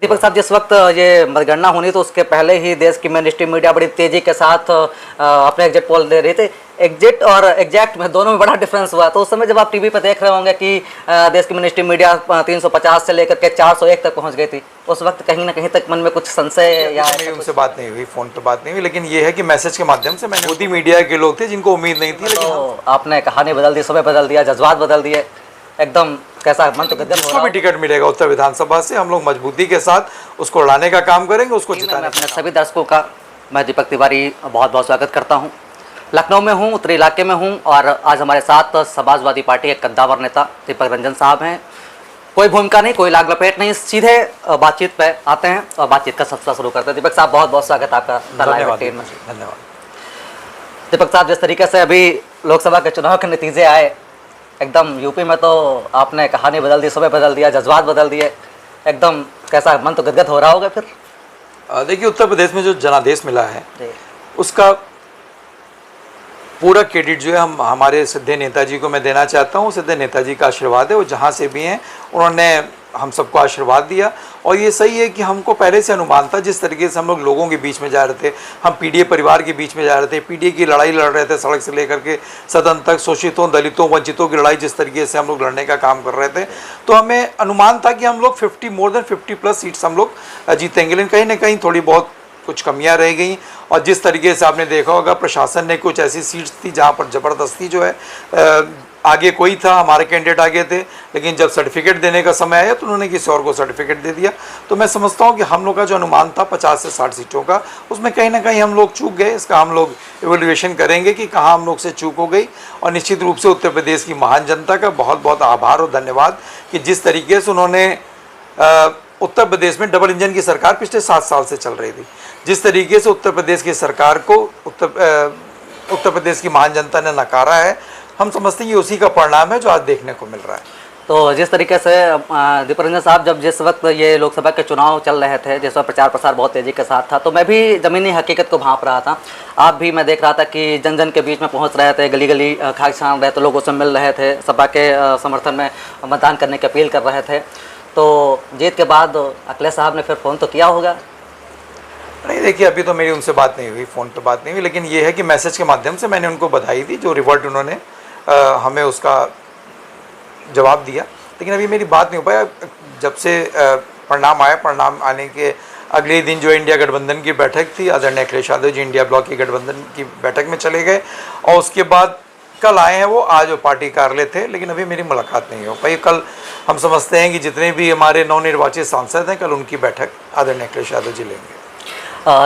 दीपक साहब, जिस वक्त ये मतगणना होनी तो उसके पहले ही देश की मेन स्ट्रीम मीडिया बड़ी तेजी के साथ अपने एग्जिट पोल दे रही थी। एग्जिट और एग्जैक्ट में दोनों में बड़ा डिफरेंस हुआ। तो उस समय जब आप टीवी पर देख रहे होंगे कि देश की मेन स्ट्रीम मीडिया 350 से लेकर के 401 तक पहुंच गई थी, उस वक्त कहीं ना कहीं तक मन में कुछ संशय या मेरी उनसे बात नहीं हुई, फोन पे बात नहीं हुई, लेकिन ये है कि मैसेज के माध्यम से मैंने मोदी मीडिया के लोग थे जिनको उम्मीद नहीं थी, लेकिन तो आपने कहानी बदल दी, समय बदल दिया, जज्बात बदल दिए, एकदम कैसा मन तो गदगद हो जिसको रहा भी टिकट मिलेगा उत्तर विधानसभा से हम लोग मजबूती के साथ उसको लड़ाने का काम करेंगे, उसको मैं जिताने अपने सभी दर्शकों का मैं दीपक तिवारी बहुत बहुत स्वागत करता हूं। लखनऊ में हूं, उत्तरी इलाके में हूं और आज हमारे साथ समाजवादी पार्टी के कद्दावर नेता दीपक रंजन साहब हैं। कोई भूमिका नहीं, कोई लाग लपेट नहीं, सीधे बातचीत पे आते हैं और बातचीत का सिलसिला शुरू करते हैं। दीपक साहब, बहुत बहुत स्वागत आपका। धन्यवाद। दीपक साहब, जिस तरीके से अभी लोकसभा के चुनाव के नतीजे आए, एकदम यूपी में तो आपने कहानी बदल दी, समय बदल दिया, जज्बात बदल दिए, एकदम कैसा मन तो गदगद हो रहा होगा फिर? देखिए, उत्तर प्रदेश में जो जनादेश मिला है उसका पूरा क्रेडिट जो है हम हमारे सिद्धे नेताजी को मैं देना चाहता हूँ। सिद्धे नेताजी का आशीर्वाद है, वो जहाँ से भी हैं उन्होंने हम सबको आशीर्वाद दिया। और ये सही है कि हमको पहले से अनुमान था, जिस तरीके से हम लोग लोगों के बीच में जा रहे थे, हम पीडीए परिवार के बीच में जा रहे थे, पीडीए की लड़ाई लड़ रहे थे, सड़क से लेकर के सदन तक, शोषितों, दलितों, वंचितों की लड़ाई जिस तरीके से हम लोग लड़ने का काम कर रहे थे, तो हमें अनुमान था कि हम लोग मोर देन 50+ सीट्स हम लोग जीतेंगे। लेकिन कहीं ना कहीं थोड़ी बहुत कुछ कमियां रह गई और जिस तरीके से आपने देखा होगा प्रशासन ने कुछ ऐसी सीट्स थी जहां पर ज़बरदस्ती जो है आगे कोई था, हमारे कैंडिडेट आगे थे, लेकिन जब सर्टिफिकेट देने का समय आया तो उन्होंने किसी और को सर्टिफिकेट दे दिया। तो मैं समझता हूं कि हम लोग का जो अनुमान था 50 से 60 सीटों का, उसमें कहीं ना कहीं हम लोग चूक गए। इसका हम लोग एवेल्युएशन करेंगे कि कहाँ हम लोग से चूक हो गई। और निश्चित रूप से उत्तर प्रदेश की महान जनता का बहुत बहुत आभार और धन्यवाद कि जिस तरीके से उन्होंने उत्तर प्रदेश में डबल इंजन की सरकार पिछले 7 साल से चल रही थी, जिस तरीके से उत्तर प्रदेश की सरकार को उत्तर प्रदेश की महान जनता ने नकारा है, हम समझते हैं कि उसी का परिणाम है जो आज देखने को मिल रहा है। तो जिस तरीके से दीपक रंजन साहब, जब जिस वक्त ये लोकसभा के चुनाव चल रहे थे, जिस वक्त प्रचार प्रसार बहुत तेज़ी के साथ था, तो मैं भी ज़मीनी हकीकत को भांप रहा था। आप भी, मैं देख रहा था कि जन जन के बीच में पहुंच रहे थे, गली गली खाक छान रहे थे, लोगों से मिल रहे थे, सपा के समर्थन में मतदान करने की अपील कर रहे थे। तो जीत के बाद अखिलेश साहब ने फिर फ़ोन तो किया होगा? नहीं, देखिए, अभी तो मेरी उनसे बात नहीं हुई, फ़ोन पे बात नहीं हुई, लेकिन ये है कि मैसेज के माध्यम से मैंने उनको बधाई दी, जो रिवर्ट उन्होंने हमें उसका जवाब दिया। लेकिन अभी मेरी बात नहीं हो पाया। जब से परिणाम आया, परिणाम आने के अगले दिन जो इंडिया गठबंधन की बैठक थी, आदरणीय अखिलेश यादव जी इंडिया ब्लॉक की गठबंधन की बैठक में चले गए और उसके बाद कल आए हैं वो, आज वो पार्टी कार्यालय थे, लेकिन अभी मेरी मुलाकात नहीं हो पाई। कल हम समझते हैं कि जितने भी हमारे नवनिर्वाचित सांसद हैं, कल उनकी बैठक आदरणीय अखिलेश यादव जी लेंगे।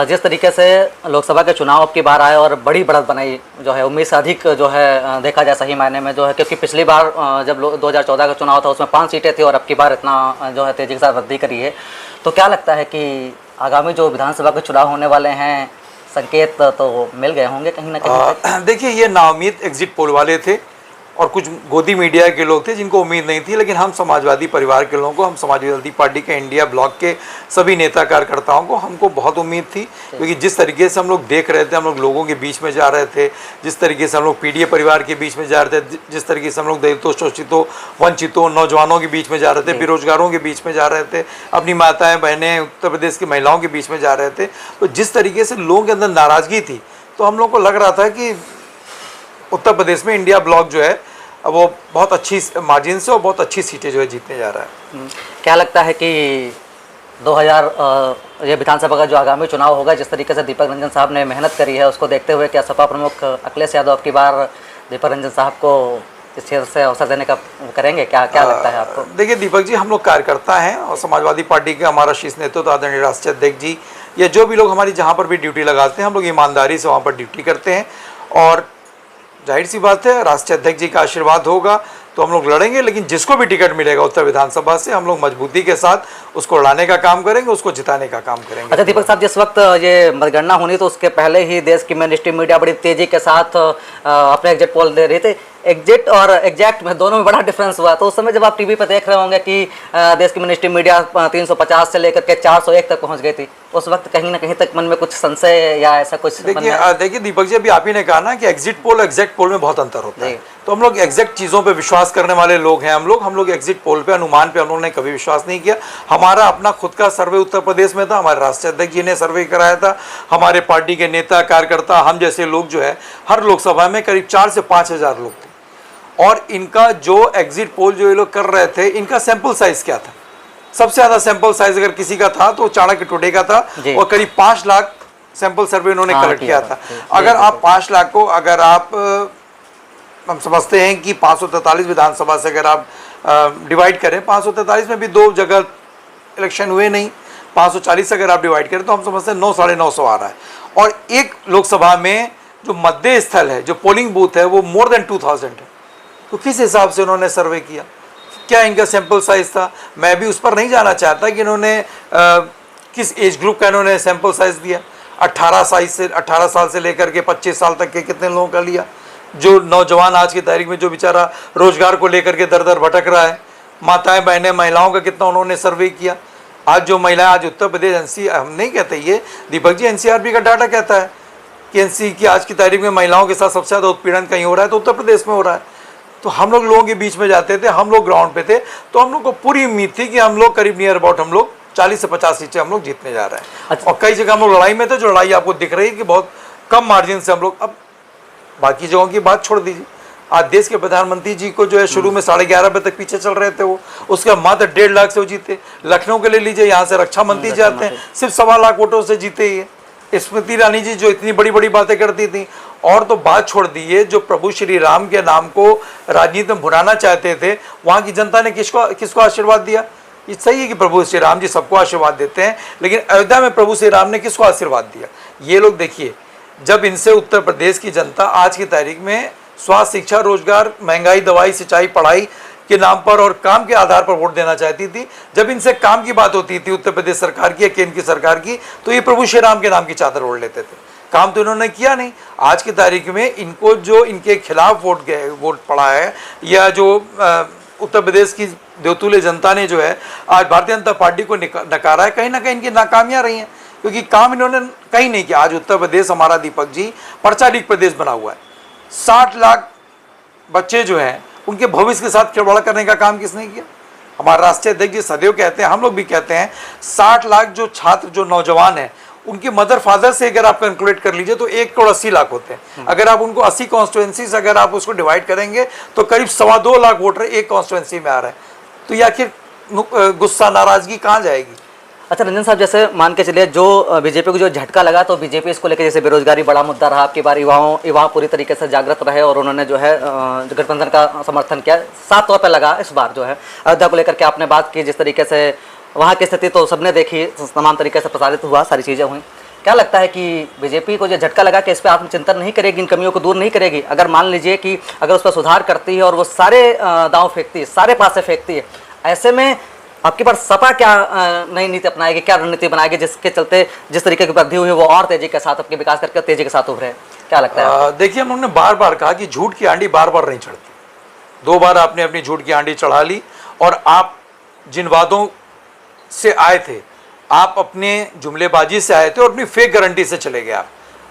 जिस तरीके से लोकसभा के चुनाव अब की बार आए और बड़ी बढ़त बनाई जो है, उम्मीद से अधिक जो है देखा जाए सही मायने में जो है, क्योंकि पिछली बार जब 2014 का चुनाव था उसमें 5 सीटें थी और अब की बार इतना जो है तेजी के साथ वृद्धि करी है। तो क्या लगता है कि आगामी जो विधानसभा के चुनाव होने वाले हैं, संकेत तो मिल गए होंगे कहीं ना कहीं? देखिए, ये नाउम्मीद एग्जिट पोल वाले थे और कुछ गोदी मीडिया के लोग थे जिनको उम्मीद नहीं थी, लेकिन हम समाजवादी परिवार के लोगों को, हम समाजवादी पार्टी के इंडिया ब्लॉक के सभी नेता कार्यकर्ताओं को हमको बहुत उम्मीद थी, क्योंकि जिस तरीके से हम लोग देख रहे थे, हम लोग लोगों के बीच में जा रहे थे, जिस तरीके से हम लोग पीडीए परिवार के बीच में जा रहे थे, जिस तरीके से हम लोग दलितों, शोषितों, वंचितों, नौजवानों के बीच में जा रहे थे, बेरोजगारों के बीच में जा रहे थे, अपनी माताएं बहनें उत्तर प्रदेश की महिलाओं के बीच में जा रहे थे, तो जिस तरीके से लोगों के अंदर नाराज़गी थी, तो हम लोग को लग रहा था कि उत्तर प्रदेश में इंडिया ब्लॉक जो है वो बहुत अच्छी मार्जिन से और बहुत अच्छी सीटें जो है जीतने जा रहा है। क्या लगता है कि 2000 ये विधानसभा का जो आगामी चुनाव होगा, जिस तरीके से दीपक रंजन साहब ने मेहनत करी है, उसको देखते हुए क्या सपा प्रमुख अखिलेश यादव की बार दीपक रंजन साहब को इस क्षेत्र से अवसर देने का करेंगे? क्या लगता है आपको? देखिए दीपक जी, हम लोग कार्यकर्ता हैं और समाजवादी पार्टी के हमारा शीर्ष नेतृत्व आदरणीय राष्ट्रीय अध्यक्ष जी या जो भी लोग हमारी जहाँ पर भी ड्यूटी लगाते हैं, हम लोग ईमानदारी से वहाँ पर ड्यूटी करते हैं और जाहिर सी बात है राष्ट्रीय अध्यक्ष जी का आशीर्वाद होगा तो हम लोग लड़ेंगे। लेकिन जिसको भी टिकट मिलेगा उत्तर विधानसभा से, हम लोग मजबूती के साथ उसको लड़ाने का काम करेंगे, उसको जिताने का काम करेंगे। अच्छा दीपक साहब, जिस वक्त ये मतगणना होनी तो उसके पहले ही देश की मेन स्ट्रीम मीडिया बड़ी तेजी के साथ अपने एग्जिट पोल दे रही थी। एग्जिट और एग्जैक्ट में दोनों में बड़ा डिफरेंस हुआ। तो उस समय जब आप टीवी पर देख रहे होंगे कि देश की मेन स्ट्रीम मीडिया 350 से लेकर के 401 तक पहुंच गई थी, उस वक्त कहीं ना कहीं तक मन में कुछ संशय या ऐसा कुछ? देखिए दीपक जी, अभी आप ही ने कहा ना कि एग्जिट पोल एग्जैक्ट पोल में बहुत अंतर होता है। तो हम लोग एग्जैक्ट चीज़ों पे विश्वास करने वाले लोग हैं। हम लोग एग्जिट पोल पे, अनुमान पे हम लोग ने कभी विश्वास नहीं किया। हमारा अपना खुद का सर्वे उत्तर प्रदेश में था, हमारे राष्ट्रीय अध्यक्ष जी ने सर्वे कराया था, हमारे पार्टी के नेता कार्यकर्ता हम जैसे लोग जो है हर लोकसभा में करीब 4 से 5 हज़ार लोग थे। और इनका जो एग्जिट पोल जो ये लोग कर रहे थे, इनका सैंपल साइज क्या था? सबसे ज़्यादा सैंपल साइज अगर किसी का था तो चाणक्य टुडे का था, और करीब 5 लाख सैंपल सर्वे उन्होंने कलेक्ट किया था। अगर आप 5 लाख को अगर आप हम समझते हैं कि 543 विधानसभा से अगर आप डिवाइड करें, 543 में भी 2 जगह इलेक्शन हुए नहीं, 540 से अगर आप डिवाइड करें तो हम समझते हैं 9 साढ़े 900 आ रहा है। और एक लोकसभा में जो मध्य स्थल है, जो पोलिंग बूथ है, वो मोर देन 2000 है। तो किस हिसाब से उन्होंने सर्वे किया? क्या इनका सैंपल साइज था? मैं भी उस पर नहीं जाना चाहता कि इन्होंने किस एज ग्रुप का इन्होंने सैंपल साइज दिया। 18 साल से लेकर के 25 साल तक के कितने लोगों का लिया? जो नौजवान आज की तारीख में जो बेचारा रोजगार को लेकर के दर दर भटक रहा है, माताएं बहनें महिलाओं का कितना उन्होंने सर्वे किया? आज जो महिलाएं, आज उत्तर प्रदेश हम नहीं कहते ये, दीपक जी एनसीआरबी का डाटा कहता है कि एनसी की आज की तारीख में महिलाओं के साथ सबसे ज़्यादा उत्पीड़न कहीं हो रहा है तो उत्तर प्रदेश में हो रहा है। तो हम लोगों के बीच में जाते थे, हम लोग ग्राउंड पे थे, तो हम लोग को पूरी उम्मीद थी कि हम लोग करीब नियर अबाउट हम लोग 40 से 50 सीटें हम लोग जीतने जा रहे हैं। अच्छा। और कई जगह हम लोग लड़ाई में थे, जो लड़ाई आपको दिख रही है कि बहुत कम मार्जिन से हम लोग, अब बाकी जगहों की बात छोड़ दीजिए। आज देश के प्रधानमंत्री जी को जो है शुरू में 11:30 बजे तक पीछे चल रहे थे वो, उसके मात्र 1.5 लाख से वो जीते। लखनऊ के ले लीजिए, यहाँ से रक्षा मंत्री जाते हैं, सिर्फ 1.25 लाख वोटों से जीते ही। स्मृति ईरानी जी जो इतनी बड़ी बड़ी बातें करती थी, और तो बात छोड़ दीजिए, जो प्रभु श्री राम के नाम को राजनीति में भुनाना चाहते थे, वहाँ की जनता ने किसको आशीर्वाद दिया? ये सही है कि प्रभु श्री राम जी सबको आशीर्वाद देते हैं, लेकिन अयोध्या में प्रभु श्री राम ने किसको आशीर्वाद दिया? ये लोग देखिए, जब इनसे उत्तर प्रदेश की जनता आज की तारीख में स्वास्थ्य, शिक्षा, रोजगार, महंगाई, दवाई, सिंचाई, पढ़ाई के नाम पर और काम के आधार पर वोट देना चाहती थी, जब इनसे काम की बात होती थी उत्तर प्रदेश सरकार की या केंद्र की सरकार की, तो ये प्रभु श्री राम के नाम की चादर ओढ़ लेते थे। काम तो इन्होंने किया नहीं। आज की तारीख में इनको जो इनके खिलाफ वोट पड़ा है, या जो उत्तर प्रदेश की देवतुल्य जनता ने जो है आज भारतीय जनता पार्टी को नकारा है, कहीं ना कहीं इनकी नाकामियां रही हैं, क्योंकि काम इन्होंने कहीं नहीं किया। आज उत्तर प्रदेश हमारा, दीपक जी, पर्चा लीक प्रदेश बना हुआ है। 60 लाख बच्चे जो हैं उनके भविष्य के साथ खिलवाड़ करने का काम किसने किया? हमारे राष्ट्रीय अध्यक्ष जी सदैव कहते हैं, हम लोग भी कहते हैं, 60 लाख जो छात्र, जो नौजवान हैं, उनके मदर फादर से अगर आप कैलकुलेट कर लीजिए तो 1,80 लाख होते हैं। अगर आप उनको 80 कॉन्स्टिट्यूएंसी से अगर आप उसको डिवाइड करेंगे तो करीब 2.25 लाख वोटर एक कॉन्स्टिट्यूएंसी में आ रहे हैं। तो ये आखिर गुस्सा, नाराजगी कहाँ जाएगी? अच्छा रंजन साहब, जैसे मान के चलिए जो बीजेपी को जो झटका लगा, तो बीजेपी इसको लेकर, जैसे बेरोजगारी बड़ा मुद्दा रहा आपकी बार, युवा पूरी तरीके से जागृत रहे और उन्होंने जो है गठबंधन का समर्थन किया। साफ तौर पर लगा इस बार जो है अयोध्या को लेकर के आपने बात की, जिस तरीके से वहाँ की स्थिति तो सबने देखी, तमाम तरीके से प्रसारित हुआ, सारी चीज़ें हुई। क्या लगता है कि बीजेपी को जो झटका लगा कि इस पर आत्मचिंतन नहीं करेगी, इन कमियों को दूर नहीं करेगी? अगर मान लीजिए कि अगर उस पर सुधार करती है और वो सारे दांव फेंकती है, सारे पासे फेंकती है, ऐसे में आपके पास सपा क्या नई नीति अपनाएगी, क्या रणनीति बनाएगी, जिसके चलते जिस तरीके की वृद्धि हुई है वो और तेजी के साथ अपने विकास करके तेजी के साथ उभरे? क्या लगता है? देखिए, हम लोगों ने बार बार कहा कि झूठ की आंडी बार बार नहीं चढ़ती। 2 बार आपने अपनी झूठ की आंडी चढ़ा ली, और आप जिन वादों से आए थे, आप अपने जुमलेबाजी से आए थे और अपनी फेक गारंटी से चले गए।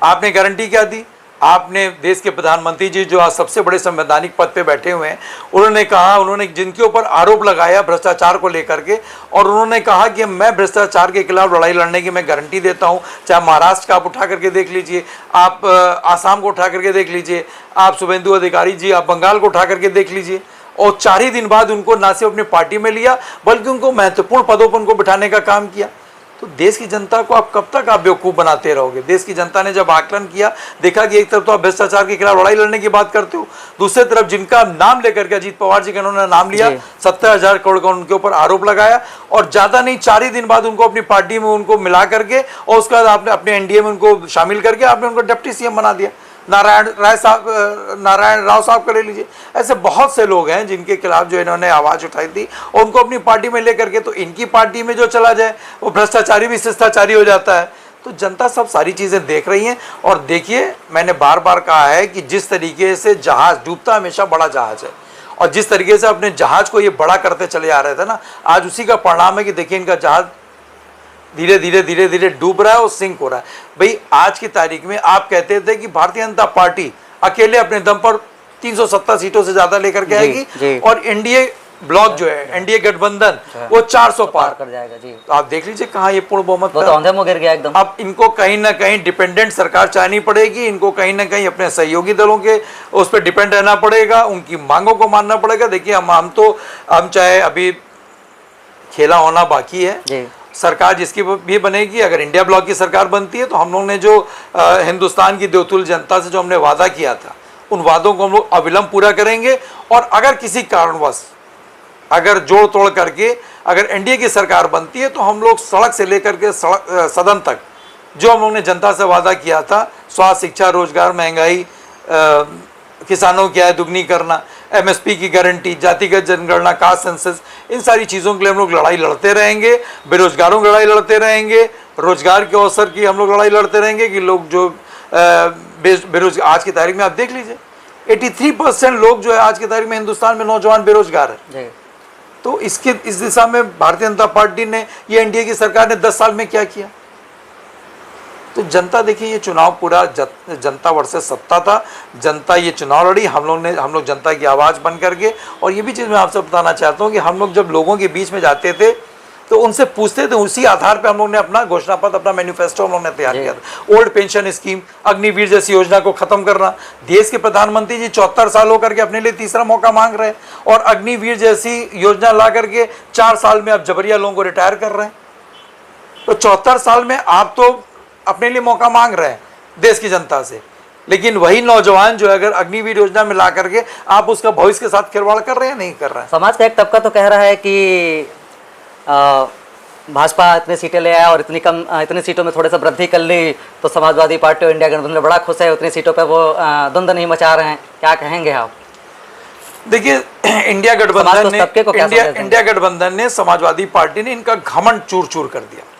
आपने गारंटी क्या दी? आपने देश के प्रधानमंत्री जी जो आज सबसे बड़े संवैधानिक पद पे बैठे हुए हैं, उन्होंने कहा, उन्होंने जिनके ऊपर आरोप लगाया भ्रष्टाचार को लेकर के, और उन्होंने कहा कि मैं भ्रष्टाचार के खिलाफ लड़ाई लड़ने की मैं गारंटी देता हूं। चाहे महाराष्ट्र का आप उठा करके देख लीजिए, आप आसाम को उठा करके देख लीजिए, आप शुभेंदु अधिकारी जी, आप बंगाल को उठा करके देख लीजिए, और 4 ही दिन बाद उनको ना सिर्फ अपनी पार्टी में लिया, बल्कि उनको महत्वपूर्ण पदों पर उनको बिठाने का काम किया। तो देश की जनता को आप कब तक आप बेवकूफ़ बनाते रहोगे? देश की जनता ने जब आकलन किया, देखा कि एक तरफ तो आप भ्रष्टाचार के खिलाफ लड़ाई लड़ने की बात करते हो, दूसरी तरफ जिनका नाम लेकर के अजीत पवार जी का उन्होंने नाम लिया, 70,000 करोड़ का उनके ऊपर आरोप लगाया, और ज़्यादा नहीं 4 ही दिन बाद उनको अपनी पार्टी में उनको मिला करके, और उसके बाद आपने अपने एनडीए में उनको शामिल करके आपने उनको डिप्टी सीएम बना दिया। नारायण राव साहब को ले लीजिए। ऐसे बहुत से लोग हैं जिनके खिलाफ जो इन्होंने आवाज़ उठाई थी, और उनको अपनी पार्टी में लेकर के, तो इनकी पार्टी में जो चला जाए वो भ्रष्टाचारी भी शिष्टाचारी हो जाता है। तो जनता सब सारी चीज़ें देख रही हैं। और देखिए, मैंने बार बार कहा है कि जिस तरीके से जहाज़ डूबता हमेशा बड़ा जहाज़ है, और जिस तरीके से अपने जहाज़ को ये बड़ा करते चले आ रहे थे ना, आज उसी का परिणाम है कि देखिए इनका जहाज़ धीरे धीरे डूब रहा है और सिंक हो रहा है। भाई, आज की तारीख में आप कहते थे कि भारतीय जनता पार्टी अकेले अपने दम पर 370 सीटों से ज्यादा लेकर के जी, आएगी जी। और एनडीए ब्लॉक जो है, एनडीए गठबंधन, वो 400 पार कर जाएगा जी। तो आप देख लीजिए कहाँ ये पूर्ण बहुमत वो का। तो अंधे मुंह गिर गया एकदम। अब इनको कहीं ना कहीं डिपेंडेंट सरकार चाहनी पड़ेगी, इनको कहीं ना कहीं अपने सहयोगी दलों के उस पर डिपेंड रहना पड़ेगा, उनकी मांगों को मानना पड़ेगा। देखिए हम चाहे अभी खेला होना बाकी है जी। सरकार जिसकी भी बनेगी, अगर इंडिया ब्लॉक की सरकार बनती है तो हम लोग ने जो हिंदुस्तान की देवतुल्य जनता से जो हमने वादा किया था, उन वादों को हम लोग अविलंब पूरा करेंगे। और अगर किसी कारणवश अगर जोड़ तोड़ करके अगर एनडीए की सरकार बनती है तो हम लोग सड़क से लेकर के सदन तक जो हम लोग ने जनता से वादा किया था, स्वास्थ्य, शिक्षा, रोजगार, महंगाई, किसानों की आय दुगनी करना, एमएसपी की गारंटी, जातिगत जनगणना, कास्ट सेंसस, इन सारी चीज़ों के लिए हम लोग लड़ाई लड़ते रहेंगे। बेरोजगारों की लड़ाई लड़ते रहेंगे, रोजगार के अवसर की हम लोग लड़ाई लड़ते रहेंगे कि लोग जो बेरोजगार, आज की तारीख में आप देख लीजिए 83% लोग जो है आज की तारीख में हिंदुस्तान में नौजवान बेरोजगार है। तो इस दिशा में भारतीय जनता पार्टी ने, ये एनडीए की सरकार ने 10 साल में क्या किया? तो जनता देखिए, ये चुनाव पूरा जनता वर्सेस सत्ता था। जनता ये चुनाव लड़ी, हम लोग जनता की आवाज़ बन करके। और ये भी चीज़ मैं आपसे बताना चाहता हूँ कि हम लोग जब लोगों के बीच में जाते थे तो उनसे पूछते थे, उसी आधार पे हम लोग ने अपना घोषणा पत्र, अपना मैनिफेस्टो हम लोग ने तैयार किया था। ओल्ड पेंशन स्कीम, अग्निवीर जैसी योजना को खत्म करना। देश के प्रधानमंत्री जी 74 साल होकर के अपने लिए तीसरा मौका मांग रहे हैं और अग्निवीर जैसी योजना ला करके 4 साल में आप जबरिया लोगों को रिटायर कर रहे हैं। तो 74 साल में आप तो अपने लिए मौका मांग रहे हैं देश की जनता से, लेकिन वही नौजवान जो है अगर अग्निवीर योजना में ला करके आप उसका भविष्य के साथ खिलवाड़ कर रहे हैं, नहीं कर रहे हैं। समाज का एक तबका तो कह रहा है कि भाजपा इतनी सीटें ले आया और इतनी सीटों में थोड़ा सा वृद्धि कर ली तो समाजवादी पार्टी और इंडिया गठबंधन बड़ा खुश है, उतनी सीटों पे वो द्वंद्व नहीं मचा रहे हैं। क्या कहेंगे आप? देखिए, इंडिया गठबंधन ने, समाजवादी पार्टी ने इनका घमंड चूर चूर कर दिया।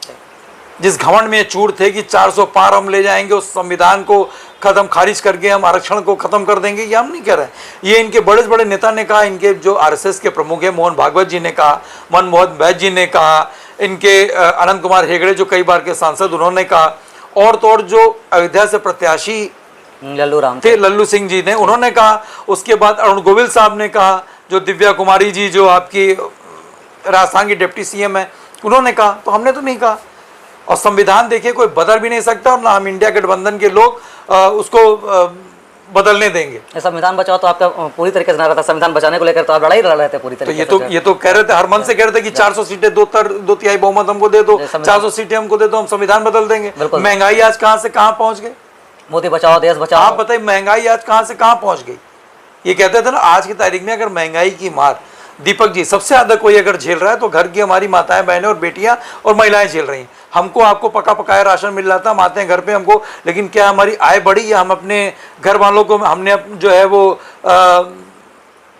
जिस घमंड में चूर थे कि 400 पार हम ले जाएंगे, उस संविधान को खत्म खारिज करके हम आरक्षण को खत्म कर देंगे, ये हम नहीं कह रहे हैं। ये इनके बड़े बड़े नेता ने कहा, इनके जो आरएसएस के प्रमुख हैं मोहन भागवत जी ने कहा, मनमोहन वैद्य जी ने कहा, इनके अनंत कुमार हेगड़े जो कई बार के सांसद, उन्होंने कहा, और तो और जो अयोध्या से प्रत्याशी लल्लू सिंह जी ने, उन्होंने कहा। उसके बाद अरुण गोविल साहब ने कहा, जो दिव्या कुमारी जी जो आपकी राजस्थान की डिप्टी सीएम है, उन्होंने कहा। तो हमने तो नहीं कहा। और संविधान देखिए कोई बदल भी नहीं सकता और ना हम इंडिया गठबंधन के लोग उसको बदलने देंगे। संविधान बचाओ तो आपका पूरी तरीके से ना रहता, संविधान बचाने को लेकर तो आप लड़ाई लड़ रहे थे पूरी तरीके से। ये तो कह रहे थे, हर मन से कह रहे थे कि 400 सीटें, 2/3 बहुमत हमको दे दो, 400 सीटें हमको दे दो, हम संविधान बदल देंगे। महंगाई आज कहाँ से कहाँ पहुंच गई? मोदी बचाओ देश बचाओ। आप बताइए, महंगाई आज कहाँ से कहाँ पहुंच गई? ये कहते थे ना, आज की तारीख में अगर महंगाई की मार, दीपक जी, सबसे ज्यादा कोई अगर झेल रहा है तो घर की हमारी माताएं, बहनें और बेटियां और महिलाएं झेल रही हैं। हमको आपको पका पकाया राशन मिल रहा था, हम आते हैं घर पे हमको, लेकिन क्या हमारी आय बढ़ी या हम अपने घर वालों को हमने जो है वो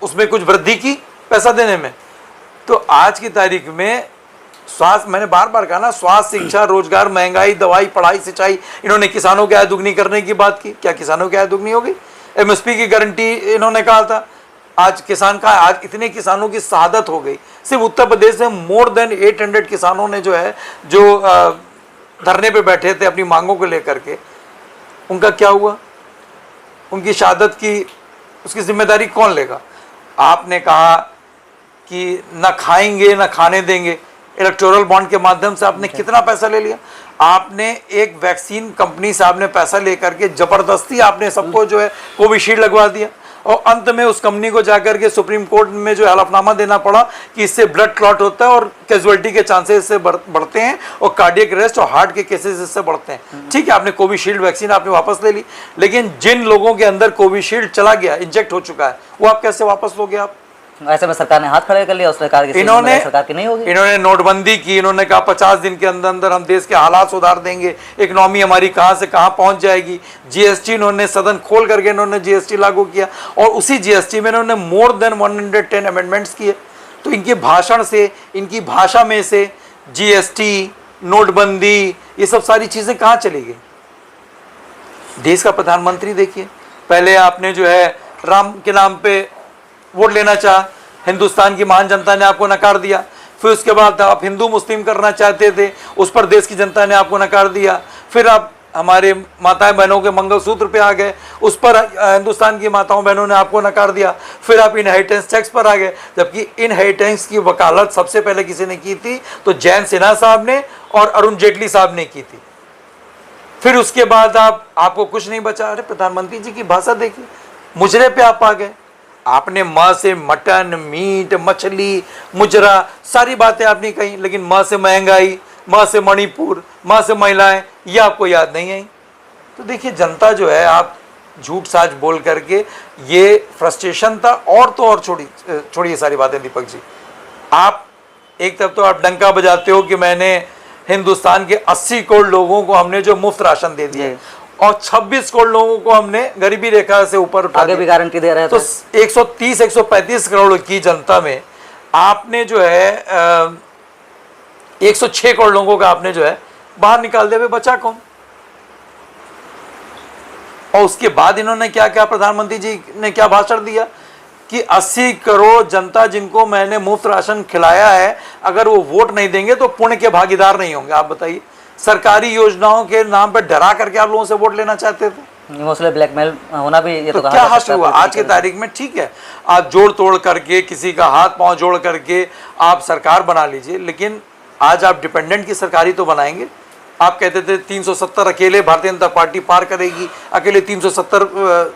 उसमें कुछ वृद्धि की पैसा देने में? तो आज की तारीख में स्वास्थ्य, मैंने बार बार कहा ना, स्वास्थ्य, शिक्षा, रोजगार, महंगाई, दवाई, पढ़ाई, सिंचाई, इन्होंने किसानों की आय दुगनी करने की बात की। क्या किसानों की आय दुगनी हो गई? एमएसपी की गारंटी इन्होंने कहा था, आज किसान का, आज इतने किसानों की शहादत हो गई। सिर्फ उत्तर प्रदेश में मोर देन 800 किसानों ने जो है, जो धरने पे बैठे थे अपनी मांगों को लेकर के, उनका क्या हुआ? उनकी शहादत की उसकी जिम्मेदारी कौन लेगा? आपने कहा कि न खाएंगे न खाने देंगे, इलेक्टोरल बॉन्ड के माध्यम से आपने कितना पैसा ले लिया? आपने एक वैक्सीन कंपनी से आपने पैसा लेकर के जबरदस्ती आपने सबको जो है कोविशील्ड लगवा दिया और अंत में उस कंपनी को जाकर के सुप्रीम कोर्ट में जो हलफनामा देना पड़ा कि इससे ब्लड क्लॉट होता है और कैजुअलिटी के चांसेस इससे बढ़ते हैं और कार्डियक अरेस्ट और हार्ट के केसेस इससे बढ़ते हैं। ठीक है, आपने कोविशील्ड वैक्सीन आपने वापस ले ली, लेकिन जिन लोगों के अंदर कोविशील्ड चला गया, इंजेक्ट हो चुका है, वो आप कैसे वापस लोगे? आप ऐसे में सरकार ने हाथ खड़े कर लिया, उस सरकार की सरकार की नहीं होगी। इन्होंने नोटबंदी की, इन्होंने कहा 50 दिन के अंदर अंदर हम देश के हालात सुधार देंगे, इकोनॉमी हमारी कहां से कहां पहुंच जाएगी। जीएसटी इन्होंने सदन खोल करके इन्होंने जीएसटी लागू किया और उसी जीएसटी में इन्होंने मोर देन 110 अमेंडमेंट्स किए। तो इनके भाषण से, इनकी भाषा में से जीएसटी, नोटबंदी, ये सब सारी चीजें कहां चली गई? देश का प्रधानमंत्री देखिए, पहले आपने जो है राम के नाम पे वोट लेना चाहा, हिंदुस्तान की महान जनता ने आपको नकार दिया। फिर उसके बाद आप हिंदू मुस्लिम करना चाहते थे, उस पर देश की जनता ने आपको नकार दिया। फिर आप हमारे माताएं बहनों के मंगलसूत्र पे आ गए, उस पर हिंदुस्तान की माताओं बहनों ने आपको नकार दिया। फिर आप इनहेरिटेंस टैक्स पर आ गए, जबकि इनहेरिटेंस की वकालत सबसे पहले किसी ने की थी तो जयंत सिन्हा साहब ने और अरुण जेटली साहब ने की थी। फिर उसके बाद आपको कुछ नहीं बचा। अरे प्रधानमंत्री जी की भाषा देखिए, मुजरे पे आप आ गए। आपने म से मटन, मीट, मछली, मुजरा सारी बातें आपने कही, लेकिन म से महंगाई, म से मणिपुर, म से महिलाएं, ये आपको याद नहीं आई। तो देखिए जनता जो है, आप झूठ साच बोल करके, ये फ्रस्ट्रेशन था। और तो और छोड़िए सारी बातें दीपक जी, आप एक तरफ तो आप डंका बजाते हो कि मैंने हिंदुस्तान के 80 करोड़ लोगों को हमने जो मुफ्त राशन दे दिया और 26 करोड़ लोगों को हमने गरीबी रेखा से ऊपर उठा आगे भी गारंटी दे रहे थे। तो 130-135 करोड़ की जनता में आपने जो है 106 करोड़ लोगों का आपने जो है बाहर निकाल दिया। बचा कौन? और उसके बाद इन्होंने क्या क्या, प्रधानमंत्री जी ने क्या भाषण दिया कि 80 करोड़ जनता जिनको मैंने मुफ्त राशन खिलाया है, अगर वो वोट नहीं देंगे तो पुण्य के भागीदार नहीं होंगे। आप बताइए, सरकारी योजनाओं के नाम पर डरा करके आप लोगों से वोट लेना चाहते थे। इमोशनल ब्लैकमेल होना भी ये तो क्या हासिल हुआ आज के तारीख में? ठीक है, आप जोड़ तोड़ करके, किसी का हाथ पांव जोड़ करके आप सरकार बना लीजिए, लेकिन आज आप डिपेंडेंट की सरकारी तो बनाएंगे। आप कहते थे 370 अकेले भारतीय जनता पार्टी पार करेगी, अकेले 370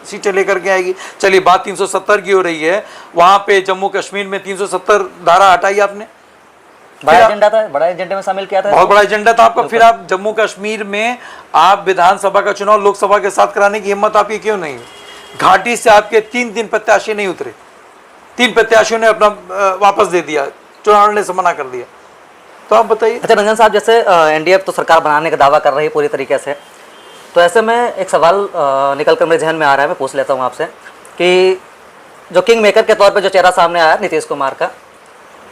सीटें लेकर के आएगी। चलिए बात 370 की हो रही है, वहां पे जम्मू कश्मीर में 370 धारा हटाई आपने। बड़ा एजेंडा था, बड़ा एजेंडे में शामिल किया था, बहुत बड़ा एजेंडा था आपका। फिर आप जम्मू कश्मीर में आप विधानसभा का चुनाव लोकसभा के साथ कराने की हिम्मत आपकी क्यों नहीं? घाटी से आपके 3 प्रत्याशी नहीं उतरे, 3 प्रत्याशियों ने अपना वापस दे दिया, चुनाव लड़ने से मना कर दिया। तो आप बताइए। अच्छा रंजन साहब, जैसे एनडीए तो सरकार बनाने का दावा कर रही है पूरी तरीके से, तो ऐसे में एक सवाल निकल कर मेरे जहन में आ रहा है, मैं पूछ लेता हूँ आपसे कि जो किंग मेकर के तौर पे जो चेहरा सामने आया नीतीश कुमार का,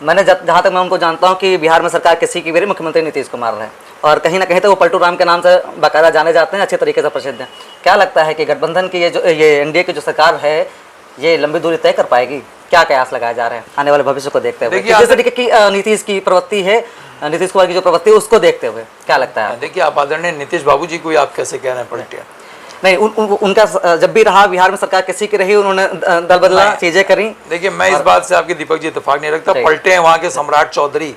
मैंने जहाँ तक मैं उनको जानता हूँ कि बिहार में सरकार किसी की भी नहीं, मुख्यमंत्री नीतीश कुमार रहे और कहीं ना कहीं तो वो पलटू राम के नाम से बाकायदा जाने जाते हैं, अच्छे तरीके से प्रसिद्ध हैं। क्या लगता है कि गठबंधन की ये एनडीए की जो सरकार है, ये लंबी दूरी तय कर पाएगी? क्या कयास लगाए जा रहे हैं आने वाले भविष्य को देखते हुए? जिस तरीके की नीतीश की प्रवृत्ति है, नीतीश कुमार की जो प्रवृत्ति है, उसको देखते हुए क्या लगता है? देखिए, आप आदरणीय नीतीश बाबू जी को आप कैसे कह रहे हैं पलटिया? नहीं, उनका जब भी रहा बिहार में सरकार किसी की रही, उन्होंने दल बदला, चीजें करी। देखिए, मैं इस बात से आपके दीपक जी इत्तेफाक नहीं रखता। पलटे हैं वहाँ के सम्राट चौधरी,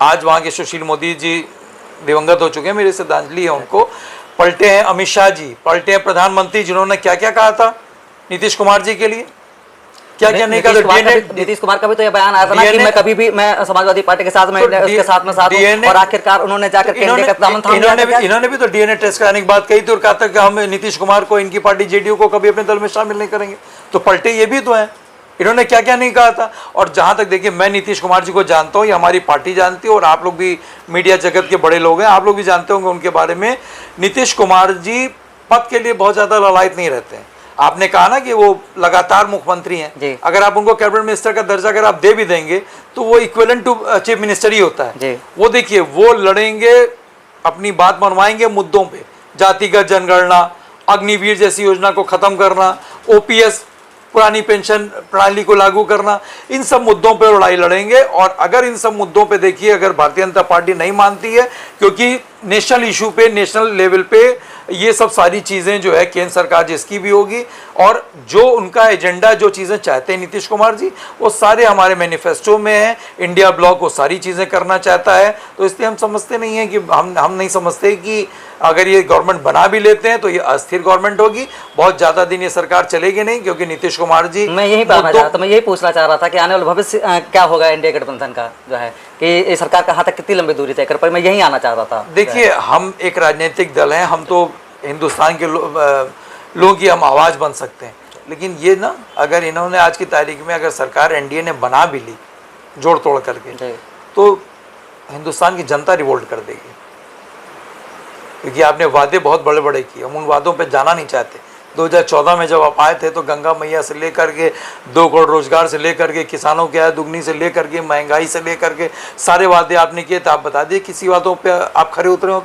आज वहाँ के सुशील मोदी जी दिवंगत हो चुके हैं, मेरी श्रद्धांजलि है उनको। पलटे हैं अमित शाह जी, पलटे हैं प्रधानमंत्री, जिन्होंने क्या क्या कहा था नीतीश कुमार जी के लिए, क्या क्या नहीं कहा। नीतीश कुमार का भी तो ये बयान आया था ना कि मैं कभी भी, मैं समाजवादी पार्टी के साथ में उसके साथ में साथ हूं, और आखिरकार उन्होंने जाकर केंद्र का दामन थाम लिया। इन्होंने भी तो डीएनए टेस्ट कराने की बात कही थी और कहा था कि हम नीतीश कुमार को, इनकी पार्टी जेडीयू को कभी अपने दल में शामिल नहीं करेंगे। तो पलटे ये भी तो हैं, इन्होंने क्या क्या नहीं कहा था। और जहां तक देखिए, मैं नीतीश कुमार जी को जानता हूँ, ये हमारी पार्टी जानती है और आप लोग भी मीडिया जगत के बड़े लोग हैं, आप लोग भी जानते होंगे उनके बारे में। नीतीश कुमार जी पद के लिए बहुत ज्यादा ललायत नहीं रहते हैं। आपने कहा ना कि वो लगातार मुख्यमंत्री हैं, अगर आप उनको कैबिनेट मिनिस्टर का दर्जा अगर आप दे भी देंगे तो वो इक्विवेलेंट टू चीफ मिनिस्टर ही होता है। वो देखिए, वो लड़ेंगे, अपनी बात मनवाएंगे मुद्दों पे, जातिगत जनगणना, अग्निवीर जैसी योजना को खत्म करना, ओपीएस पुरानी पेंशन प्रणाली को लागू करना, इन सब मुद्दों पे लड़ाई लड़ेंगे। और अगर इन सब मुद्दों पे देखिए, अगर भारतीय जनता पार्टी नहीं मानती है, क्योंकि नेशनल इशू पे, नेशनल लेवल पे ये सब सारी चीज़ें जो है केंद्र सरकार जिसकी भी होगी, और जो उनका एजेंडा, जो चीज़ें चाहते हैं नीतीश कुमार जी, वो सारे हमारे मैनिफेस्टो में है। इंडिया ब्लॉक वो सारी चीज़ें करना चाहता है। तो इसलिए हम समझते नहीं हैं कि हम नहीं समझते कि अगर ये गवर्नमेंट बना भी लेते हैं तो ये अस्थिर गवर्नमेंट होगी, बहुत ज़्यादा दिन ये सरकार चलेगी नहीं, क्योंकि नीतीश कुमार जी, मैं यही पूछना चाह रहा था कि आने वाले भविष्य क्या होगा इंडिया गठबंधन का, जो है कि सरकार कहाँ तक कितनी लंबी दूरी तय कर पाए, मैं यही आना चाहता था। देखिए, हम एक राजनीतिक दल हैं, हम तो हिंदुस्तान के लोगों की हम आवाज़ बन सकते हैं, लेकिन ये ना, अगर इन्होंने आज की तारीख में अगर सरकार एनडीए ने बना भी ली जोड़ तोड़ करके, तो हिंदुस्तान की जनता रिवोल्ट कर देगी, क्योंकि आपने वादे बहुत बड़े बड़े किए, हम उन वादों पे जाना नहीं चाहते। 2014 में जब आप आए थे तो गंगा मैया से लेकर के 2 करोड़ रोजगार से लेकर के किसानों की आय दुगनी से लेकर के महंगाई से लेकर के सारे वादे आपने किए थे। आप बता दिए किसी वादों पे आप खरे उतरे हो,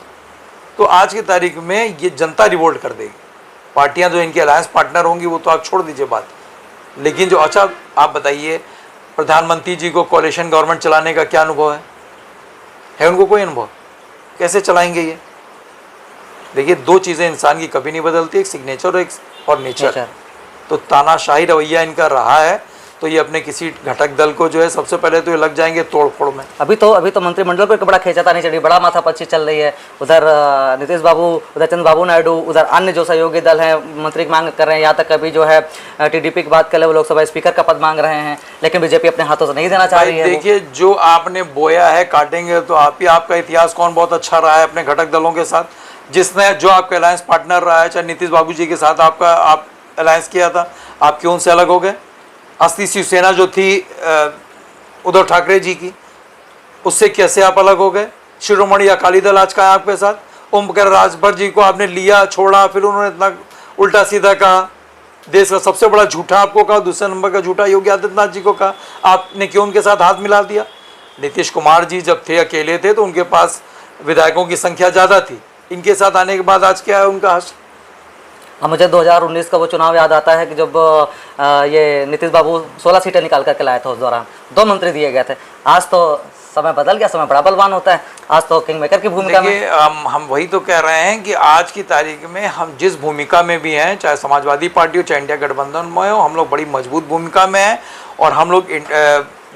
तो आज की तारीख में ये जनता रिवोल्ट कर देगी। पार्टियां जो इनकी अलायंस पार्टनर होंगी वो तो आप छोड़ दीजिए बात, लेकिन जो, अच्छा आप बताइए, प्रधानमंत्री जी को कोalition गवर्नमेंट चलाने का क्या अनुभव है उनको कोई अनुभव? कैसे चलाएंगे ये? देखिए, दो चीज़ें इंसान की कभी नहीं बदलती, एक सिग्नेचर और नेचर। नेचर। तो तानाशाही रवैया इनका रहा है, तो ये अपने किसी घटक दल को जो है सबसे पहले तो ये लग जाएंगे तोड़ फोड़ में। अभी तो मंत्रिमंडल को एक बड़ा खींचातानी चढ़ी, बड़ा माथापच्ची चल रही है। उधर नीतीश बाबू, उधर चंद्रबाबू नायडू, उधर अन्य जो सहयोगी दल हैं मंत्री की मांग कर रहे हैं। यहाँ तक अभी जो है टीडीपी की बात कर ले, वो लोकसभा स्पीकर का पद मांग रहे हैं, लेकिन बीजेपी अपने हाथों से नहीं देना चाह रही है। देखिए, जो आपने बोया है काटेंगे, तो आप ही, आपका इतिहास कौन बहुत अच्छा रहा है अपने घटक दलों के साथ, जिसने जो आपका अलायंस पार्टनर रहा है, चाहे नीतीश बाबू जी के साथ आप अलायंस किया था, आप क्यों उनसे अलग हो गए? असली शिवसेना जो थी उद्धव ठाकरे जी की, उससे कैसे आप अलग हो गए? शिरोमणि अकाली दल आज का है आपके साथ। ओम प्रकाश राजभर जी को आपने लिया, छोड़ा, फिर उन्होंने इतना उल्टा सीधा कहा, देश का सबसे बड़ा झूठा आपको कहा, दूसरे नंबर का झूठा योगी आदित्यनाथ जी को कहा, आपने क्यों उनके साथ हाथ मिला दिया? नीतीश कुमार जी जब थे अकेले थे तो उनके पास विधायकों की संख्या ज़्यादा थी, इनके साथ आने के बाद आज क्या है उनका हश्र? मुझे 2019 का वो चुनाव याद आता है कि जब ये नीतीश बाबू 16 सीटें निकाल करके लाए थे, उस दौरान 2 मंत्री दिए गए थे। आज तो समय बदल गया, समय बड़ा बलवान होता है, आज तो किंग मेकर की भूमिका में। हम वही तो कह रहे हैं कि आज की तारीख में हम जिस भूमिका में भी हैं, चाहे समाजवादी पार्टी हो, चाहे इंडिया गठबंधन में हो, हम लोग बड़ी मजबूत भूमिका में हैं। और हम लोग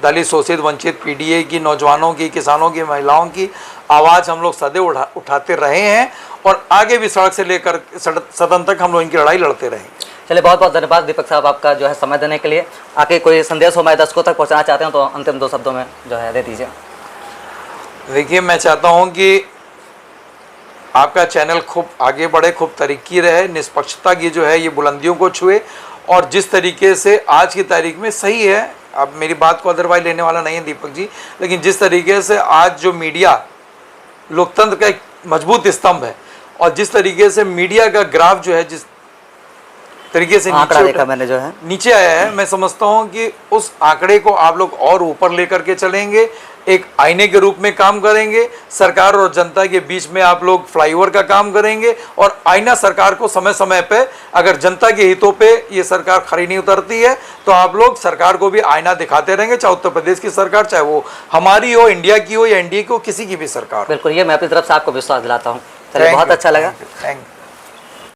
दलित, शोषित, वंचित पीडीए की, नौजवानों की, किसानों की, महिलाओं की आवाज़ हम लोग सदैव उठाते रहे हैं, और आगे भी सड़क से लेकर सदन तक हम लोग इनकी लड़ाई लड़ते रहेंगे। चलिए, बहुत बहुत धन्यवाद दीपक साहब आपका जो है समय देने के लिए। आके कोई संदेश हो हमारे दर्शकों तक पहुंचाना चाहते हो तो अंतिम 2 शब्दों में जो है दे दीजिए। देखिए, मैं चाहता हूं कि आपका चैनल खूब आगे बढ़े, खूब तरक्की रहे, निष्पक्षता की जो है ये बुलंदियों को छुए, और जिस तरीके से आज की तारीख में सही है, अब मेरी बात को अदरवाइज लेने वाला नहीं है दीपक जी, लेकिन जिस तरीके से आज जो मीडिया लोकतंत्र का एक मजबूत स्तंभ है, और जिस तरीके से मीडिया का ग्राफ जो है जिस तरीके से आंकड़ा देखा मैंने जो है नीचे आया है, मैं समझता हूं कि उस आंकड़े को आप लोग और ऊपर लेकर के चलेंगे, एक आईने के रूप में काम करेंगे, सरकार और जनता के बीच में आप लोग फ्लाईओवर का काम करेंगे, और आईना सरकार को समय समय पे, अगर जनता के हितों पे ये सरकार खरी नहीं उतरती है तो आप लोग सरकार को भी आईना दिखाते रहेंगे, चाहे उत्तर प्रदेश की सरकार, चाहे वो हमारी हो, इंडिया की हो, या एनडीए की हो, किसी की भी सरकार। बिल्कुल, ये मैं अपनी तरफ से आपको विश्वास दिलाता हूँ। चलिए, बहुत अच्छा लगा। Thank you.